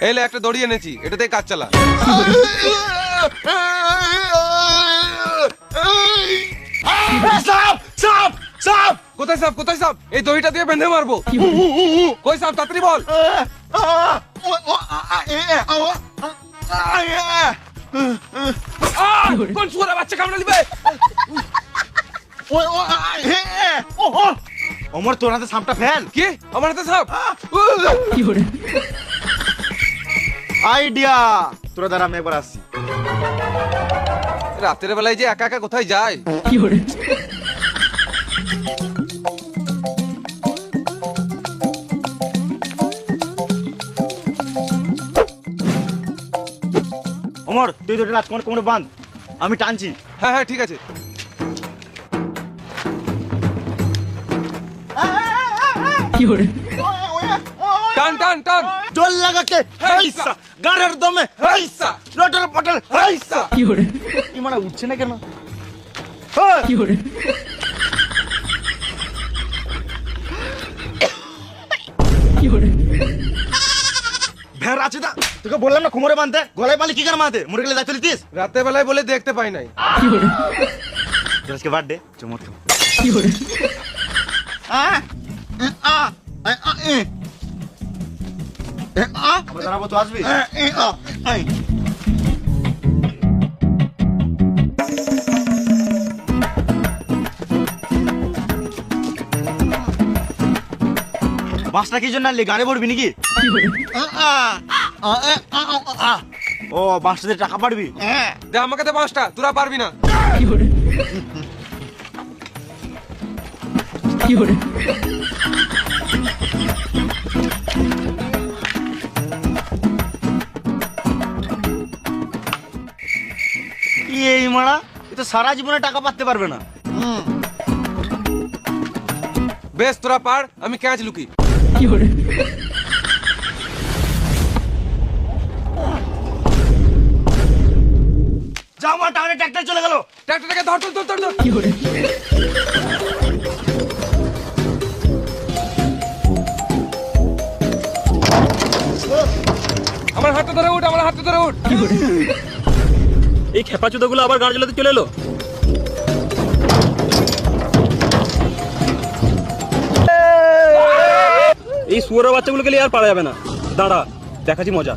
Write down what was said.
এলে একটা দড়ি এনেছি, এটাতেই কাজ চালা। সাপ সাপ সাপ কোথায় সাপ, কোথায় সাপ? এই দড়িটা দিয়ে বেঁধে মারবো। কই সাপ, তাড়াতাড়ি বল। কোন শুয়োরে বাচ্চা কামড়ে দিবে? অমর তোর হাতে সাপটা ফেল। কি আমার হাতে সাপ? আইডিয়া, তোরা দ্বারা আমি একবার আসছি। রাতের বেলায় যে একা একা কোথায় যায়? অমর তুই দুটো রাজকুমার কোমরে বাঁধ, আমি টানছি। হ্যাঁ হ্যাঁ ঠিক আছে। টান টান টান। জল লাগাকে হাইসা, গাড়ের দমে হাইসা, লটর পটর হাইসা। কি মানে উঠছে না কেন? ভেড় আছে না, তোকে বললাম না কোমরে বাঁধতে, গলায় বাঁধলে কি করে বাঁধে? মরে গেলে দায়িত্ব নিতিস? রাতের বেলায় বলে দেখতে পাই নাই। আজকে বার্থডে চমৎকার। দাঁড়াবো তো আসবি। বাসটা কি জন্য আনলি? গাড়ি ভরবি নাকি? ও বাসটা দিয়ে টাকা পারবি? দে আমাকে দে 5টা, তোরা পারবি না। এই মারা, এ তো সারা জীবনে টাকা পাতে পারবে না। বেশ তোরা পার, আমি ক্যাচ লুকি। যাও মা, টাউনে ট্রাক্টর চলে গেল। ট্রাক্টরটাকে ধর ধর ধর ধর। আমার হাতটা ধরে উঠ, আমার হাতটা ধরে উঠ। এই খেপাচুদাগুলো আবার গাড়ি চালাতে চলে এলো। এই শুয়োরের বাচ্চাগুলোকে নিয়ে আর পারা যাবে না, দাঁড়া দেখাচ্ছি মজা।